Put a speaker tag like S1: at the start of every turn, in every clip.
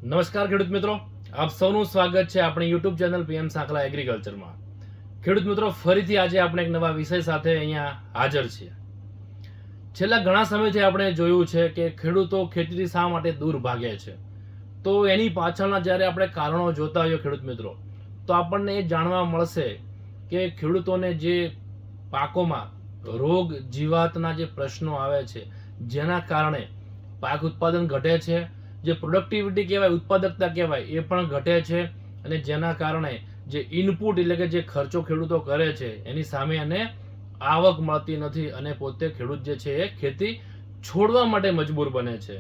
S1: નમસ્કાર ખેડૂત મિત્રો, આપ સૌનું સ્વાગત છે આપણી યુટ્યુબ ચેનલ પીએમ સાંકલા એગ્રીકલ્ચરમાં. ખેડૂત મિત્રો, ફરીથી આજે આપણે એક નવા વિષય સાથે અહીંયા હાજર છીએ. છેલ્લા ઘણા સમયથી આપણે જોયું છે કે ખેડૂતો ખેતીથી શા માટે દૂર ભાગે છે. તો એની પાછળના જ્યારે આપણે કારણો જોતા હોઈએ ખેડૂત મિત્રો, તો આપણને એ જાણવા મળશે કે ખેડૂતોને જે પાકોમાં રોગ જીવાતના જે પ્રશ્નો આવે છે, જેના કારણે પાક ઉત્પાદન ઘટે છે, જે પ્રોડક્ટિવિટી કહેવાય, ઉત્પાદકતા કહેવાય, એ પણ ઘટે છે. અને જેના કારણે જે ઇનપુટ એટલે કે જે ખર્ચો ખેડૂતો કરે છે એની સામે એને આવક મળતી નથી અને પોતે ખેડૂત જે છે એ ખેતી છોડવા માટે મજબૂર બને છે.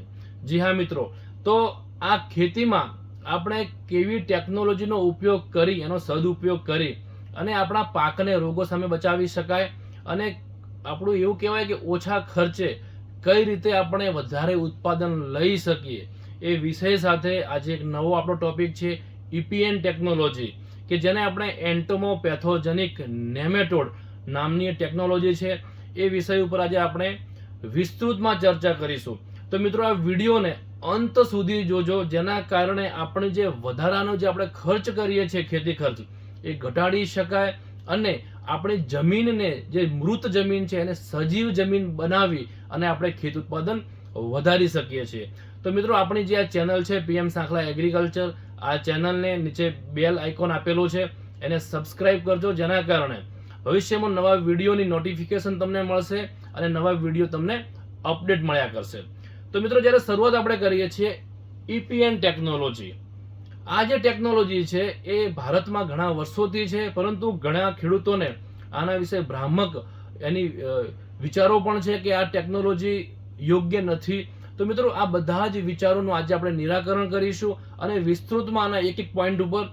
S1: જી હા મિત્રો, તો આ ખેતીમાં આપણે કેવી ટેકનોલોજીનો ઉપયોગ કરી, એનો સદુપયોગ કરી અને આપણા પાકને રોગો સામે બચાવી શકાય અને આપણું એવું કહેવાય કે ઓછા ખર્ચે કઈ રીતે આપણે વધારે ઉત્પાદન લઈ શકીએ, એ વિષય સાથે આજે એક નવો આપણો ટોપિક છે ઈપીએન ટેકનોલોજી, કે જેને આપણે એન્ટોમોપેથોજેનિક નેમેટોડ નામની ટેકનોલોજી છે. એ વિષય ઉપર આજે આપણે વિસ્તૃતમાં ચર્ચા કરીશું. તો મિત્રો, આ વિડીયોને અંત સુધી જોજો, જેના કારણે આપણે જે વધારાનો જે આપણે ખર્ચ કરીએ છીએ, ખેતી ખર્ચ, એ ઘટાડી શકાય અને આપણી જમીનને, જે મૃત જમીન છે એને સજીવ જમીન બનાવી અને આપણે ખેત ઉત્પાદન વધારી શકીએ છીએ. તો મિત્રો, આપણી જે આ ચેનલ છે પીએમ સાંકલા એગ્રીકલ્ચર, આ ચેનલને નીચે બેલ આઇકોન આપેલું છે, એને સબસ્ક્રાઇબ કરજો, જેના કારણે ભવિષ્યમાં નવા વિડીયોની નોટિફિકેશન તમને મળશે અને નવા વિડીયો તમને અપડેટ મળ્યા કરશે. તો મિત્રો, જ્યારે શરૂઆત આપણે કરીએ છીએ ઈપીએન ટેકનોલોજી, આ જે ટેકનોલોજી છે એ ભારતમાં ઘણા વર્ષોથી છે, પરંતુ ઘણા ખેડૂતોને આના વિશે ભ્રામક એની વિચારો પણ છે કે આ ટેકનોલોજી યોગ્ય નથી. તો મિત્રો, આ બધા જ વિચારોનું આજે આપણે નિરાકરણ કરીશું અને વિસ્તૃતમાં આના એક એક પોઈન્ટ ઉપર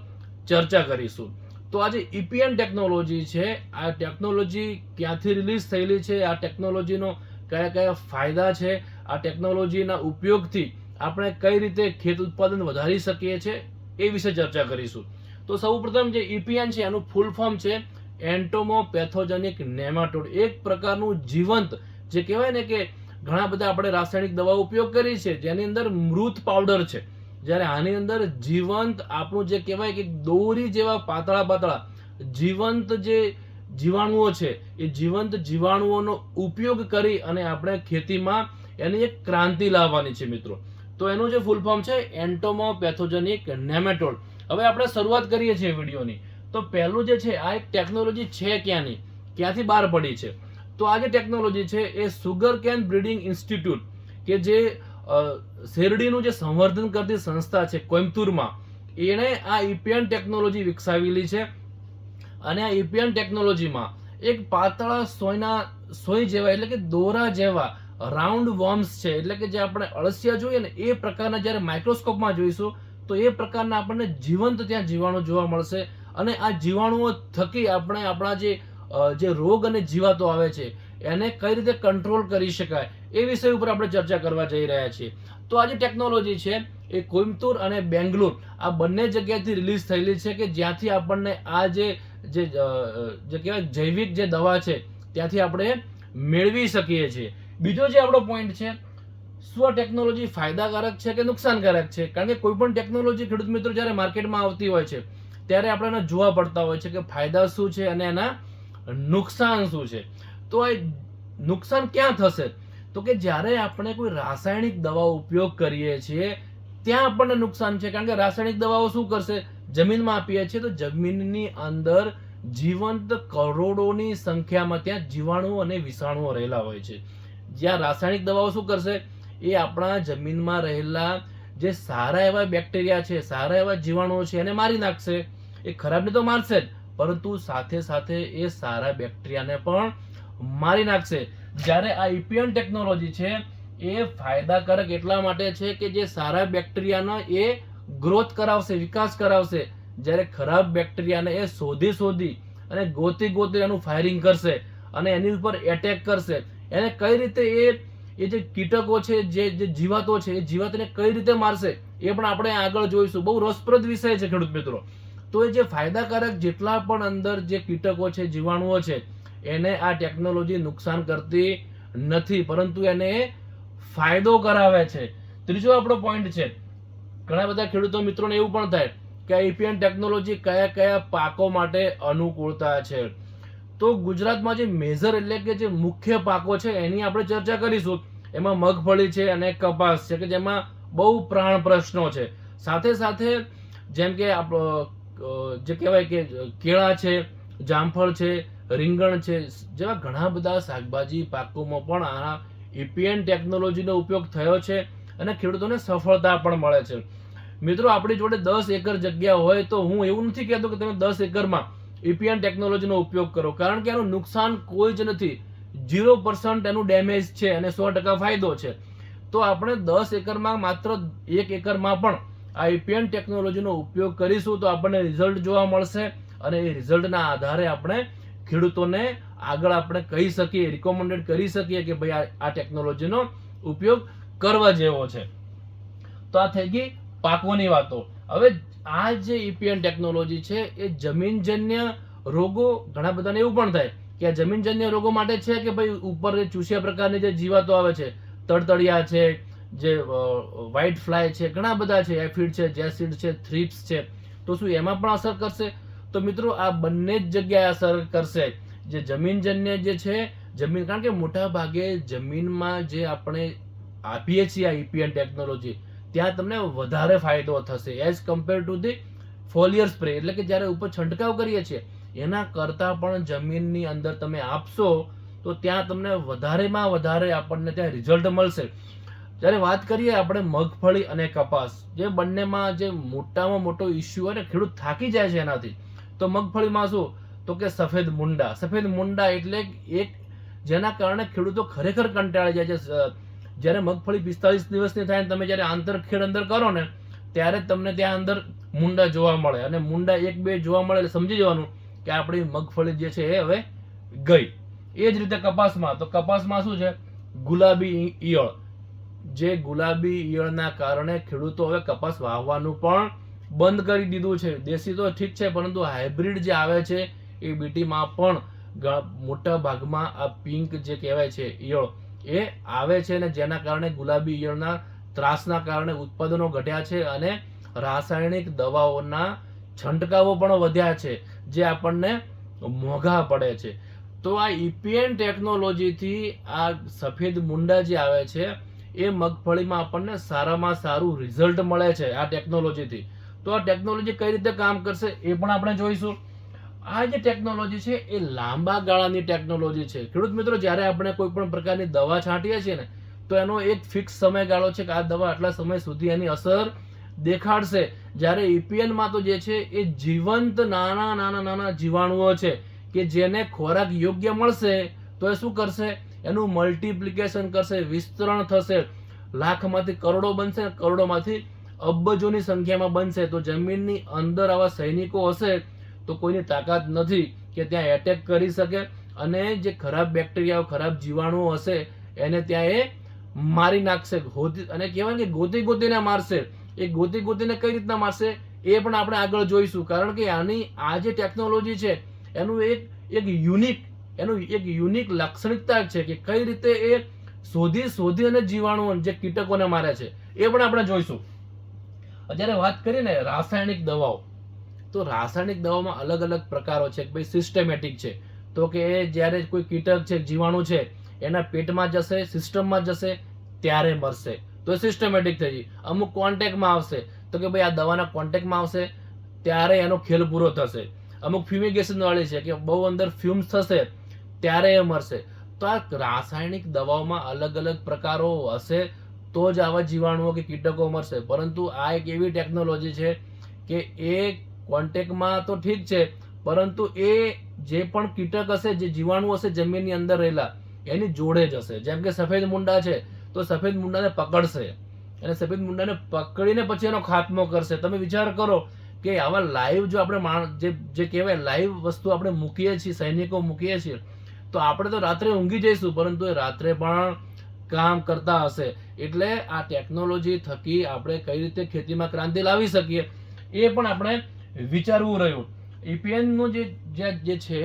S1: ચર્ચા કરીશું. તો આજે ઈપીએન ટેકનોલોજી છે, આ ટેકનોલોજી ક્યાંથી રિલીઝ થયેલી છે, આ ટેકનોલોજીનો કયા કયા ફાયદા છે, આ ટેકનોલોજીના ઉપયોગથી આપણે કઈ રીતે ખેત ઉત્પાદન વધારી શકીએ છીએ, એ વિશે ચર્ચા કરીશું. તો સૌપ્રથમ જે ઈપીએન છે એનું ફૂલ ફોર્મ છે એન્ટોમોપેથોજેનિક નેમાટોડ. એક પ્રકારનું જીવંત, જે કહેવાય ને કે ઘણા બધા આપણે રાસાયણિક દવાઓ ઉપયોગ કરી છે જેની અંદર મૃત પાવડર છે, જ્યારે આની અંદર જીવંત આપણું જે કહેવાય કે દોરી જેવા પાતળા પાતળા જીવંત જે જીવાણુઓ છે, એ જીવંત જીવાણુઓનો ઉપયોગ કરી અને આપણે ખેતીમાં એની એક ક્રાંતિ લાવવાની છે મિત્રો. તો એનું જે ફૂલ ફોર્મ છે એન્ટોમોપેથોજેનિક નેમેટોડ. હવે આપણે શરૂઆત કરીએ છીએ વિડીયોની. તો પહેલું જે છે, આ એક ટેકનોલોજી છે ક્યાંની, ક્યાંથી બહાર પડી છે. તો આ જે ટેકનોલોજી છે એ સુગર કેન બ્રીડિંગ ઇન્સ્ટિટ્યૂટ, કે જે શેરડીનું જે સંવર્ધન કરતી સંસ્થા છે કોઈમ્બતુરમાં, એણે આ ઈપીએન ટેકનોલોજી વિકસાવેલી છે. અને આ ઈપીએન ટેકનોલોજીમાં એક પાતળા સોય જેવા એટલે કે દોરા જેવા રાઉન્ડ વર્મ્સ છે, એટલે કે જે આપણે અળસિયા જોઈએ ને એ પ્રકારના જ્યારે માઇક્રોસ્કોપમાં જોઈશું તો એ પ્રકારના આપણને જીવંત ત્યાં જીવાણુ જોવા મળશે. અને આ જીવાણુઓ થકી આપણે આપણા જે રોગ અને જીવાતો આવે છે એને કઈ રીતે કંટ્રોલ કરી શકાય, એ વિષય ઉપર આપણે ચર્ચા કરવા જઈ રહ્યા છીએ. તો આ જે ટેકનોલોજી છે એ કોઈમ્બતુર અને બેંગ્લોર, આ બંને જગ્યાએથી રિલીઝ થયેલી છે, કે જ્યાંથી આપણને આ જે કહેવાય જૈવિક જે દવા છે ત્યાંથી આપણે મેળવી શકીએ છીએ. બીજો જે આપણો પોઈન્ટ છે, શું આ ટેકનોલોજી ફાયદાકારક છે કે નુકસાનકારક છે? કારણ કે કોઈ પણ ટેકનોલોજી ખેડૂત મિત્રો જ્યારે માર્કેટમાં આવતી હોય છે ત્યારે આપણે એને જોવા પડતા હોય છે કે ફાયદા શું છે અને એના નુકસાન શું છે. તો આ નુકસાન ક્યાં થશે? તો કે જ્યારે આપણે કોઈ રાસાયણિક દવાઓ ઉપયોગ કરીએ છીએ ત્યાં આપણને નુકસાન છે. કારણ કે રાસાયણિક દવાઓ શું કરશે, જમીનમાં આપીએ છીએ તો જમીનની અંદર જીવંત કરોડોની સંખ્યામાં ત્યાં જીવાણુઓ અને વિષાણુઓ રહેલા હોય છે. જ્યાં રાસાયણિક દવાઓ શું કરશે, એ આપણા જમીનમાં રહેલા જે સારા એવા બેક્ટેરિયા છે, સારા એવા જીવાણુઓ છે એને મારી નાખશે. એ ખરાબને તો મારશે જ, પરંતુ સાથે સાથે એ સારા બેક્ટેરિયાને પણ મારી નાખશે. જ્યારે આ ઈપીએન ટેકનોલોજી છે એ ફાયદાકારક એટલા માટે છે કે જે સારા બેક્ટેરિયાનો એ ગ્રોથ કરાવશે, વિકાસ કરાવશે, જ્યારે ખરાબ બેક્ટેરિયાને એ શોધી અને ગોતી એનું ફાયરિંગ કરશે અને એની ઉપર એટેક કરશે. એને કઈ રીતે એ જે કીટકો છે, જે જીવાતો છે, એ જીવાતને કઈ રીતે મારશે એ પણ આપણે આગળ જોઈશું. બહુ રસપ્રદ વિષય છે ખેડૂત મિત્રો. તો એ જે ફાયદાકારક જેટલા પણ અંદર જે કીટકો છે, જીવાણુઓ છે, એને આ ટેકનોલોજી નુકસાન કરતી નથી, પરંતુ એને ફાયદો કરાવે છે. ત્રીજો આપણો પોઈન્ટ છે ઘણા બધા ખેડૂતો મિત્રોને એવું પણ થાય કે આ ઈપીએન ટેકનોલોજી કયા કયા પાકો માટે અનુકૂળતા છે. તો ગુજરાતમાં જે મેજર એટલે કે જે મુખ્ય પાકો છે એની આપણે ચર્ચા કરીશું. એમાં મગફળી છે અને કપાસ છે કે જેમાં બહુ પ્રાણ પ્રશ્નો છે. સાથે સાથે જેમ કે જે કહેવાય કે કેળા છે, જામફળ છે, રીંગણ છે જેવા ઘણા બધા શાકભાજી પાકોમાં પણ આ ઈપીએન ટેકનોલોજીનો ઉપયોગ થયો છે અને ખેડૂતોને સફળતા પણ મળે છે. મિત્રો, આપણી જોડે 10 એકર જગ્યા હોય તો હું એવું નથી કહેતો કે તમે 10 એકરમાં ઈપીએન ટેકનોલોજીનો ઉપયોગ કરો, કારણ કે એનું નુકસાન કોઈ જ નથી. 0% એનું ડેમેજ છે અને 100% ફાયદો છે. તો આપણે 10 એકરમાં માત્ર 1 એકરમાં પણ આ ઈપીએન ટેકનોલોજીનો ઉપયોગ કરીશું તો આપણને રિઝલ્ટ જોવા મળશે અને એ રિઝલ્ટના આધારે આપણે ખેડૂતોને આગળ આપણે કહી શકીએ, રિકોમેન્ડેડ કરી શકીએ કે ભાઈ આ ટેકનોલોજીનો ઉપયોગ કરવા જેવો છે. તો આ થઈ ગઈ પાકોની વાતો. હવે આ જે ઈપીએન ટેકનોલોજી છે એ જમીનજન્ય રોગો, ઘણા બધાને એવું પણ થાય કે આ જમીનજન્ય રોગો માટે છે કે ભાઈ ઉપર ચૂસ્યા પ્રકારની જે જીવાતો આવે છે, તડતડિયા છે, જે વ્હાઇટ ફ્લાય છે, ઘણા બધા છે, એફિડ છે, જેસિડ છે, થ્રિપ્સ છે. તો શું એમાં પણ અસર કરશે? તો મિત્રો, આ બંને જ જગ્યાએ અસર કરશે. જે જમીનજન્ય જે છે જમીન, કારણ કે મોટા ભાગે જમીનમાં જે આપણે આપીએ છીએ આ ઈપીએન ટેકનોલોજી, ત્યાં તમને વધારે ફાયદો થશે as compare to the foliar spray, એટલે કે જ્યારે ઉપર છંટકાવ કરીએ છીએ એના કરતાં પણ જમીનની અંદર તમે આપશો તો ત્યાં તમને વધારેમાં વધારે આપણને ત્યાં રિઝલ્ટ મળશે. જ્યારે વાત કરીએ આપણે મગફળી અને કપાસ, જે બંનેમાં જે મોટામાં મોટો ઇસ્યુ હોય ને, ખેડૂત થાકી જાય છે એનાથી. તો મગફળીમાં શું, તો કે સફેદ મુંડા એટલે એક જેના કારણે ખેડૂતો ખરેખર કંટાળી જાય છે. જ્યારે મગફળી 45 દિવસની થાય તમે જ્યારે આંતરખેડ અંદર કરો ને ત્યારે તમને ત્યાં અંદર મુંડા જોવા મળે, અને મુંડા 1-2 જોવા મળે એટલે સમજી જવાનું કે આપણી મગફળી જે છે એ હવે ગઈ. એ જ રીતે કપાસમાં, તો કપાસમાં શું છે, ગુલાબી ઈયળ. જે ગુલાબી ઈયળના કારણે ખેડૂતો હવે કપાસ વાવવાનું પણ બંધ કરી દીધું છે. દેશી તો ઠીક છે, પરંતુ હાઇબ્રિડ જે આવે છે એ બીટીમાં પણ મોટા ભાગમાં આ પિંક જે કહેવાય છે ઈયળ એ આવે છે, અને જેના કારણે ગુલાબી ઈયળના ત્રાસના કારણે ઉત્પાદનો ઘટ્યા છે અને રાસાયણિક દવાઓના છંટકાવો પણ વધ્યા છે, જે આપણને મોંઘા પડે છે. તો આ ઈપીએન ટેકનોલોજીથી આ સફેદ મુંડા જે આવે છે એ મગફળીમાં આપણને સારામાં સારું રિઝલ્ટ મળે છે આ ટેકનોલોજીથી. તો આ ટેકનોલોજી કઈ રીતે કામ કરશે એ પણ આપણે જોઈશું. આ જે ટેકનોલોજી છે એ લાંબા ગાળાની ટેકનોલોજી છે. ખેડૂત મિત્રો, જ્યારે આપણે કોઈ પણ પ્રકારની દવા છાંટીએ છીએ ને તો એનો એક ફિક્સ સમયગાળો છે કે આ દવા આટલા સમય સુધી એની અસર દેખાડશે. જ્યારે ઈપીએનમાં તો જે છે એ જીવંત નાના જીવાણુઓ છે કે જેને ખોરાક યોગ્ય મળશે તો એ શું કરશે, એનું મલ્ટિપ્લિકેશન કરશે, વિસ્તરણ થશે, લાખમાંથી કરોડો બનશે, કરોડોમાંથી અબજોની સંખ્યામાં બનશે. તો જમીનની અંદર આવા સૈનિકો હશે તો કોઈની તાકાત નથી કે ત્યાં એટેક કરી શકે અને જે ખરાબ બેક્ટેરિયાઓ, ખરાબ જીવાણુઓ હશે એને ત્યાં એ મારી નાખશે. અને કહેવાય કે ગોતીને મારશે. એ ગોતીને કઈ રીતના મારશે એ પણ આપણે આગળ જોઈશું, કારણ કે આની આ જે ટેકનોલોજી છે એનું એક યુનિક લાક્ષણિકતા છે કે કઈ રીતે એ શોધી અને જીવાણુઓ જે કીટકોને મારે છે એ પણ આપણે જોઈશું. જ્યારે વાત કરીએ ને રાસાયણિક દવાઓ, તો રાસાયણિક દવામાં અલગ અલગ પ્રકારો છે. ભાઈ સિસ્ટમેટિક છે, તો કે જ્યારે કોઈ કીટક છે, જીવાણુ છે એના પેટમાં જશે, સિસ્ટમમાં જશે ત્યારે મરશે, તો સિસ્ટમેટિક થઈ ગઈ. અમુક કોન્ટેક્ટમાં આવશે, તો કે ભાઈ આ દવાના કોન્ટેક્ટમાં આવશે ત્યારે એનો ખેલ પૂરો થશે. અમુક ફ્યુમિગેશન વાળી છે કે બહુ અંદર ફ્યુમ્સ થશે ત્યારે એ મરશે. તો આ રાસાયણિક દવાઓમાં અલગ અલગ પ્રકારો હશે તો જ આવા જીવાણુઓ કે કીટકો મરશે. પરંતુ આ એક એવી ટેકનોલોજી છે કે એ કોન્ટેક્ટમાં તો ઠીક છે, પરંતુ એ જે પણ કીટક હશે, જે જીવાણુ હશે જમીનની અંદર રહેલા એની જોડે જ હશે. જેમ કે સફેદ મુંડા છે તો સફેદ મુંડાને પકડશે અને સફેદ મુંડાને પકડીને પછી એનો ખાત્મો કરશે. તમે વિચાર કરો કે આવા લાઈવ જો આપણે જે કહેવાય લાઈવ વસ્તુ આપણે મૂકીએ છીએ, સૈનિકો મૂકીએ છીએ, તો આપણે તો રાત્રે ઊંઘી જઈશું, પરંતુ એ રાત્રે પણ કામ કરતા હશે. એટલે આ ટેકનોલોજી થકી આપણે કઈ રીતે ખેતીમાં ક્રાંતિ લાવી શકીએ એ પણ આપણે વિચારવું રહ્યું. ઈપીએન નું જે છે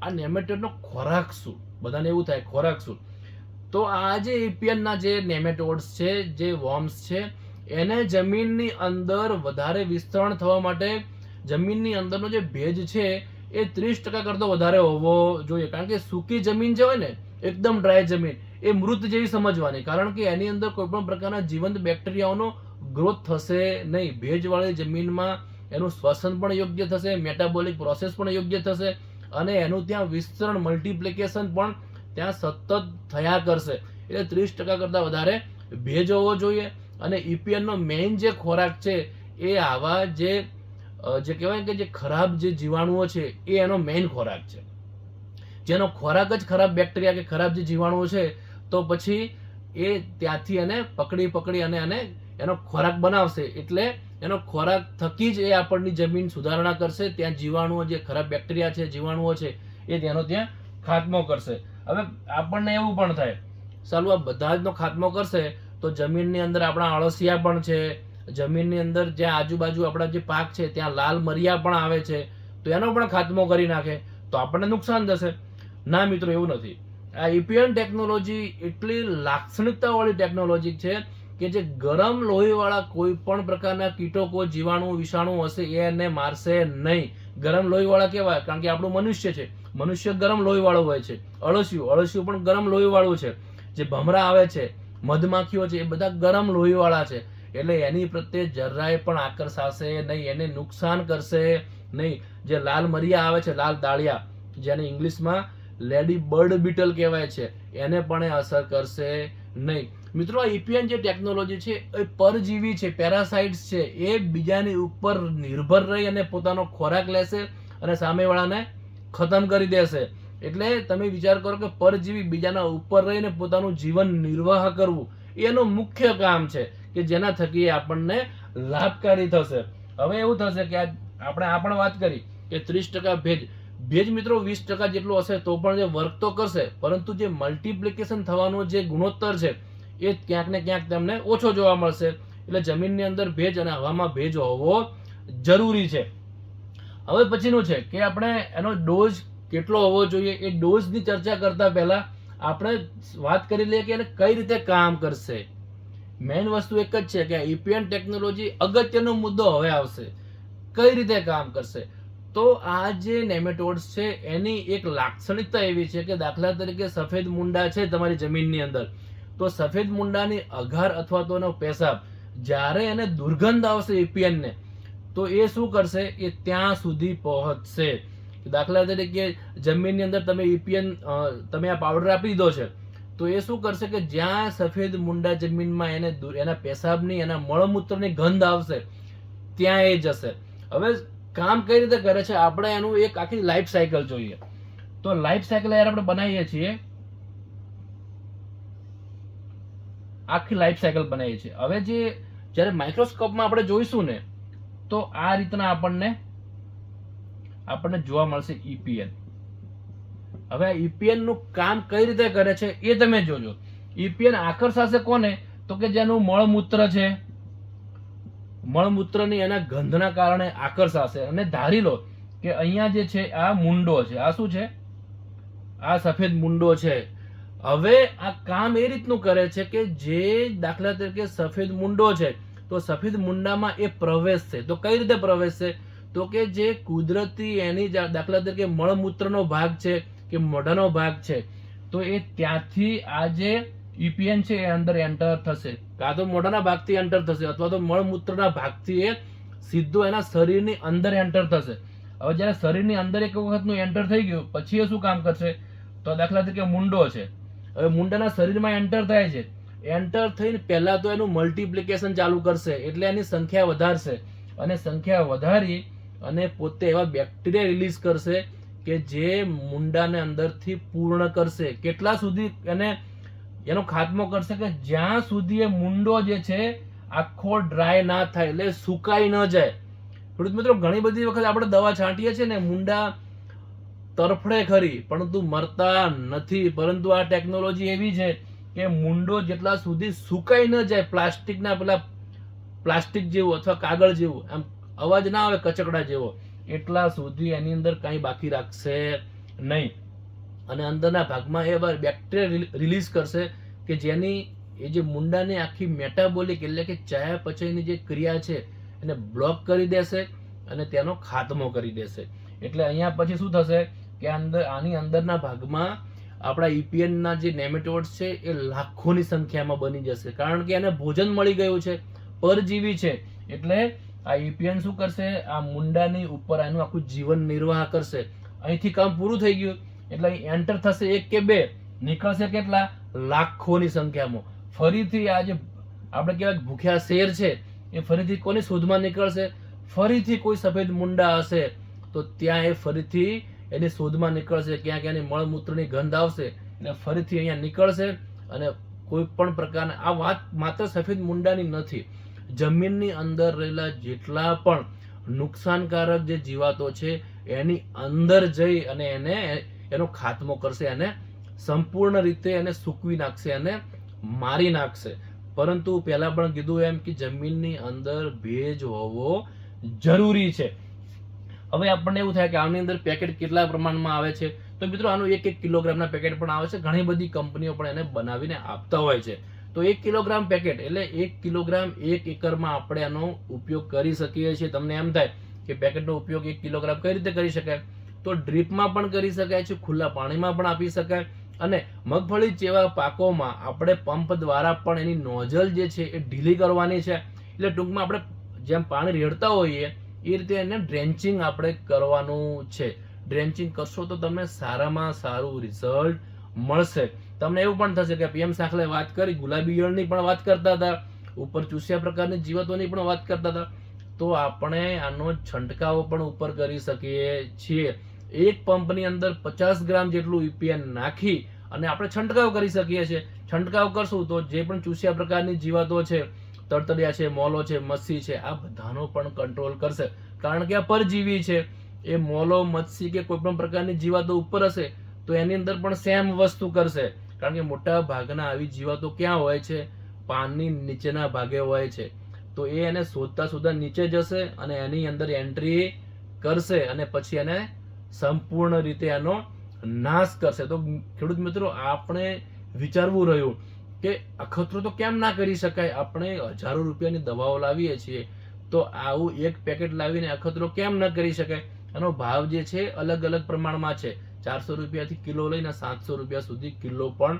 S1: આ નેમેટોડનો ખોરાક શું, બધાને એવું થાય ખોરાક શું. તો આ જે ઈપીએન ના જે નેમેટોડ્સ છે, જે વોર્મ્સ છે, એને જમીનની અંદર વધારે વિસ્તરણ થવા માટે જમીનની અંદરનો જે ભેજ છે એ 30% કરતો વધારે હોવો જોઈએ. કારણ કે સૂકી જમીન જે હોય ને, એકદમ ડ્રાય જમીન, એ મૃત જેવી સમજવાની, કારણ કે એની અંદર કોઈ પણ પ્રકારના જીવંત બેક્ટેરિયાઓનો ગ્રોથ થશે નહીં. ભેજવાળી જમીનમાં એનું શ્વસન પણ યોગ્ય થશે, મેટાબોલિક પ્રોસેસ પણ યોગ્ય થશે, અને એનું ત્યાં વિસ્તરણ, મલ્ટિપ્લિકેશન પણ ત્યાં સતત થયા કરશે. એટલે 30% કરતાં વધારે ભેજ હોવો જોઈએ. અને ઈપીએનનો મેઇન જે ખોરાક છે એ આવા જે કહેવાય કે જે ખરાબ જે જીવાણુઓ છે એ એનો મેઇન ખોરાક છે. જેનો ખોરાક જ ખરાબ બેક્ટેરિયા કે ખરાબ જે જીવાણુઓ છે, તો પછી એ ત્યાંથી એને પકડી અને એનો ખોરાક બનાવશે. એટલે એનો ખોરાક થકી જ એ આપણની જમીન સુધારણા કરશે. ત્યાં જીવાણુઓ, જે ખરાબ બેક્ટેરિયા છે, જીવાણુઓ છે, એ તેનો ત્યાં ખાત્મો કરશે. હવે આપણને એવું પણ થાય, ચાલુ આ બધા જનો ખાત્મો કરશે તો જમીનની અંદર આપણા અળસિયા પણ છે, જમીનની અંદર જ્યાં આજુબાજુ આપણા જે પાક છે ત્યાં લાલ મરિયા પણ આવે છે, તો એનો પણ ખાત્મો કરી નાખે તો આપણને નુકસાન થશે. ના મિત્રો, એવું નથી. આ ઈપીએન ટેકનોલોજી એટલી લાક્ષણિકતાવાળી ટેકનોલોજી છે કે જે ગરમ લોહીવાળા કોઈ પણ પ્રકારના કીટકો, જીવાણુ, વિષાણુ હશે એને મારશે નહીં. ગરમ લોહીવાળા કેવા? કારણ કે આપણું મનુષ્ય છે, મનુષ્ય ગરમ લોહીવાળું હોય છે. અળસિયું પણ ગરમ લોહીવાળું છે. જે ભમરા આવે છે, મધમાખીઓ છે, એ બધા ગરમ લોહીવાળા છે. એટલે એની પ્રત્યે જરાય પણ આકર્ષાશે નહીં, એને નુકસાન કરશે નહીં. જે લાલ મરિયા આવે છે, લાલ દાળિયા, જેને ઇંગ્લિશમાં લેડી બર્ડ બીટલ કહેવાય છે, એને પણ અસર કરશે નહીં. મિત્રો, આ ઈપીએન જે ટેકનોલોજી છે એ પરજીવી છે, પેરાસાઇટ્સ છે. એ બીજાની ઉપર નિર્ભર રહી અને પોતાનો ખોરાક લેશે અને સામેવાળાને ખતમ કરી દેશે. એટલે તમે વિચાર કરો કે પરજીવી બીજાના ઉપર રહીને પોતાનું જીવન નિર્વાહ કરવું, એનું મુખ્ય કામ છે કે જેના થકી આપણને લાભકારી થશે. હવે એવું થશે કે આપણે આ પણ વાત કરી કે 30% ભેજ મિત્રો 20% જેટલું હશે તો પણ જે વર્ક તો કરશે, પરંતુ જે મલ્ટિપ્લિકેશન થવાનો જે ગુણોત્તર છે એ ક્યાંક ને ક્યાંક તમને ઓછો જોવા મળશે. એટલે જમીનની અંદર ભેજ અને હવામાં ભેજ હોવો જરૂરી છે. હવે પછીનું છે કે આપણે એનો ડોઝ કેટલો હોવો જોઈએ. એ ડોઝની ચર્ચા કરતા પહેલા આપણે વાત કરી લઈએ કે એને કઈ રીતે કામ કરશે. મેઇન વસ્તુ એક જ છે કે ઈપીએન ટેકનોલોજી, અગત્યનો મુદ્દો હવે આવશે, કઈ રીતે કામ કરશે. તો આ જે નેમેટોડ્સ છે એની એક લાક્ષણિકતા એવી છે કે દાખલા તરીકે સફેદ મુંડા છે તમારી જમીનની અંદર, તો સફેદ મુંડાની અઘાર અથવા તો એનો પેશાબ, જ્યારે એને દુર્ગંધ આવશે ઈપીએનને, તો એ શું કરશે, એ ત્યાં સુધી પહોંચશે. દાખલા તરીકે જમીનની અંદર તમે ઈપીએન, તમે આ પાવડર આપી દીધો છે, તો એ શું કરશે કે જ્યાં સફેદ મુંડા જમીનમાં એના પેશાબની, એના મળમૂત્રની ગંધ આવશે ત્યાં એ જશે. હવે કામ કઈ રીતે કરે છે, આપણે એનું એક આખી લાઈફ સાયકલ જોઈએ. તો લાઈફ સાયકલ યાર આપણે બનાવીએ છીએ, આખી લાઈફ સાયકલ બનાવીએ છીએ. હવે જ્યારે માઇક્રોસ્કોપમાં આપણે જોઈશું ને, તો આ રીતના આપણને જોવા મળશે ઈપીએન. હવે આ ઈપીએન નું કામ કઈ રીતે કરે છે એ તમે જોજો. ઈપીએન આકર્ષાશે કોને, તો કે જેનું મળમૂત્ર છે, મળમૂત્રની એના ગંધના કારણે આકર્ષાશે. અને ધારી લો કે અહીંયા જે છે આ મુંડો છે, આ શું છે, આ સફેદ મુંડો છે. હવે આ કામ એ રીતનું કરે છે કે જે દાખલા તરીકે સફેદ મુંડો છે, તો સફેદ મુંડામાં એ પ્રવેશશે. તો કઈ રીતે પ્રવેશશે, તો કે જે કુદરતી એની દાખલા તરીકે મળમૂત્રનો ભાગ છે કે મોઢાનો ભાગ છે, તો એ ત્યાંથી આ જે ઈપીએન છે એ અંદર એન્ટર થશે. કાં તો મોઢાના ભાગથી એન્ટર થશે અથવા તો મળમૂત્રના ભાગથી એ સીધો એના શરીરની અંદર એન્ટર થશે. હવે જ્યારે શરીરની અંદર એક વખતનું એન્ટર થઈ ગયું પછી એ શું કામ કરશે, તો દાખલા તરીકે મુંડો છે, હવે મુંડાના શરીરમાં એન્ટર થાય છે, એન્ટર થઈને પહેલા તો એનું મલ્ટિપ્લિકેશન ચાલુ કરશે, એટલે એની સંખ્યા વધારશે, અને સંખ્યા વધારી અને પોતે એવા બેક્ટેરિયા રિલીઝ કરશે કે જે મુંડાને અંદરથી પૂર્ણ કરશે. કેટલા સુધી એનો ખાત્મો કરશે, કે જ્યાં સુધી એ મુંડો જે છે આખો ડ્રાય ના થાય, એટલે સુકાઈ ન જાય. ખેડૂત મિત્રો, ઘણી બધી વખત આપણે દવા છાંટીએ છીએ ને, મુંડા તરફડે ખરી પરંતુ મરતા નથી. પરંતુ આ ટેકનોલોજી એવી છે કે મુંડો જેટલા સુધી સુકાઈ ન જાય, પ્લાસ્ટિક જેવું અથવા કાગળ જેવું, આમ અવાજ ના આવે કચકડા જેવો, એટલા સુધી એની અંદર કંઈ બાકી રાખશે નહીં. અને અંદરના ભાગમાં એ બેક્ટેરિયા રિલીઝ કરશે કે જેની એ જે મુંડાની આખી મેટાબોલિક એટલે કે ચયાપચયની જે ક્રિયા છે એને બ્લોક કરી દેશે અને તેનો ખાતમો કરી દેશે. એટલે અહીંયા પછી શું થશે કે આની અંદરના ભાગમાં આપણા EPN ના જે નેમેટોડ્સ છે એ લાખોની સંખ્યામાં બની જશે, કારણ કે એને ભોજન મળી ગયું છે, પરજીવી છે. એટલે આ EPN શું કરશે, આ મુંડાની ઉપર આનું આખું જીવન નિર્વાહ કરશે. અહીંથી કામ પૂરું થઈ ગયું એટલે અહીં એન્ટર થશે 1 કે 2, નીકળશે કેટલા, લાખોની સંખ્યામાં. ફરીથી આ જે આપણે કહેવાય ભૂખ્યા શેર છે એ ફરીથી કોની શોધમાં નીકળશે, ફરીથી કોઈ સફેદ મુંડા હશે તો ત્યાં એ ફરીથી એની શોધમાં નીકળશે. ક્યાંક એની મળમૂત્રની ગંધ આવશે એટલે ફરીથી અહીંયા નીકળશે. અને કોઈ પણ પ્રકારના, આ વાત માત્ર સફેદ મુંડાની નથી, જમીનની અંદર રહેલા જેટલા પણ નુકસાનકારક જે જીવાતો છે એની અંદર જઈ અને એનો ખાત્મો કરશે, એને સંપૂર્ણ રીતે એને સૂકવી નાખશે, એને મારી નાખશે. પરંતુ પહેલા પણ કીધું એમ કે જમીનની અંદર ભેજ હોવો જરૂરી છે. હવે આપણને એવું થાય કે આની અંદર પેકેટ કેટલા પ્રમાણમાં આવે છે, તો મિત્રો આનું 1 કિલોગ્રામના પેકેટ પણ આવે છે. ઘણી બધી કંપનીઓ પણ એને બનાવીને આપતા હોય છે. તો 1 કિલોગ્રામ પેકેટ એટલે 1 કિલોગ્રામ 1 એકરમાં આપણે આનો ઉપયોગ કરી શકીએ છીએ. તમને એમ થાય કે પેકેટનો ઉપયોગ 1 કિલોગ્રામ કઈ રીતે કરી શકાય, તો ડ્રીપમાં પણ કરી શકાય છે, ખુલ્લા પાણીમાં પણ આપી શકાય, અને મગફળી જેવા પાકોમાં આપણે પંપ દ્વારા પણ એની નોઝલ જે છે એ ઢીલી કરવાની છે. એટલે ટૂંકમાં આપણે જેમ પાણી રેડતા હોઈએ એ રીતે એને ડ્રેન્ચિંગ આપણે કરવાનું છે. ડ્રેન્ચિંગ કરશો તો તમને સારામાં સારું રિઝલ્ટ મળશે. તમને એવું પણ થશે કે PM સાંખલે વાત કરી, ગુલાબી ઈયળની પણ વાત કરતા હતા, ઉપર ચૂસ્યા પ્રકારની જીવાતોની પણ વાત કરતા હતા, તો આપણે આનો છંટકાવ પણ ઉપર કરી શકીએ છીએ. એક પંપની અંદર 50 ગ્રામ જેટલું EPN નાખી અને આપણે છંટકાવ કરી શકીએ છીએ. છંટકાવ કરશું તો જે પણ ચૂસ્યા પ્રકારની જીવાતો છે, તળતળિયા છે, મોલો છે, મચ્છી છે, આ બધાનો પણ કંટ્રોલ કરશે. કારણ કે આ પરજીવી છે. એ મોલો, મચ્છી કે કોઈ પણ પ્રકારની જીવાતો ઉપર હશે તો એની અંદર પણ સેમ વસ્તુ કરશે. કારણ કે મોટા ભાગના આવી જીવાતો ક્યાં હોય છે, પાનની નીચેના ભાગે હોય છે. તો એ એને શોધતા નીચે જશે અને એની અંદર એન્ટ્રી કરશે અને પછી એને સંપૂર્ણ રીતે એનો નાશ કરશે. તો ખેડૂત મિત્રો, આપણે વિચારવું રહ્યું કે અખતરો તો કેમ ના કરી શકાય. આપણે હજારો રૂપિયાની દવાઓ લાવીએ છીએ, તો આવું એક પેકેટ લાવીને અખતરો કેમ ન કરી શકાય. એનો ભાવ જે છે અલગ અલગ પ્રમાણમાં છે. 400 રૂપિયાથી કિલો લઈને 700 રૂપિયા સુધી કિલો પણ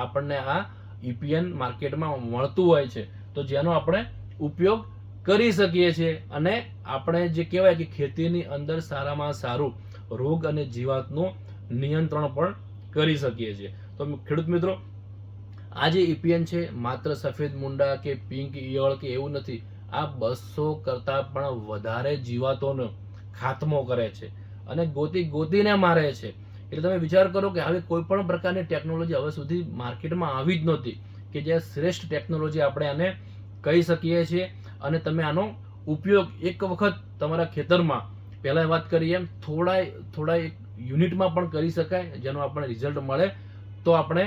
S1: આપણને આ EPN માર્કેટમાં મળતું હોય છે. તો જેનો આપણે ઉપયોગ કરી શકીએ છીએ અને આપણે જે કહેવાય કે ખેતીની અંદર સારામાં સારું રોગ અને જીવાતનું નિયંત્રણ પણ કરી શકીએ છીએ. તો ખેડૂત મિત્રો, આ જે EPN છે માત્ર સફેદ મુંડા કે પિંક ઈયળ કે એવું નથી. આ 200 કરતા પણ વધારે જીવાતોનો ખાત્મો કરે છે અને ગોતીને મારે છે. એટલે તમે વિચાર કરો કે આવી કોઈ પણ પ્રકારની ટેકનોલોજી હવે સુધી માર્કેટમાં આવી જ નહોતી કે જે શ્રેષ્ઠ ટેકનોલોજી આપણે આને કહી શકીએ છીએ. અને તમે આનો ઉપયોગ એક વખત તમારા ખેતરમાં, પહેલા વાત કરી એમ, થોડા યુનિટમાં પણ કરી શકાય, જેનો આપણને રિઝલ્ટ મળે. તો આપણે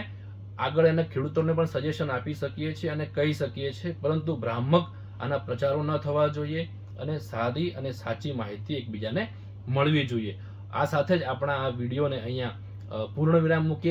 S1: આગળ એને ખેડૂતોને પણ સજેશન આપી શકીએ છીએ અને કહી શકીએ છીએ. પરંતુ ભ્રામક આના પ્રચારો ન થવા જોઈએ અને સારી અને સાચી માહિતી એકબીજાને મળવી જોઈએ. આ સાથે જ આપણા આ વિડીયોને અહીંયા પૂર્ણ વિરામ મૂકીએ.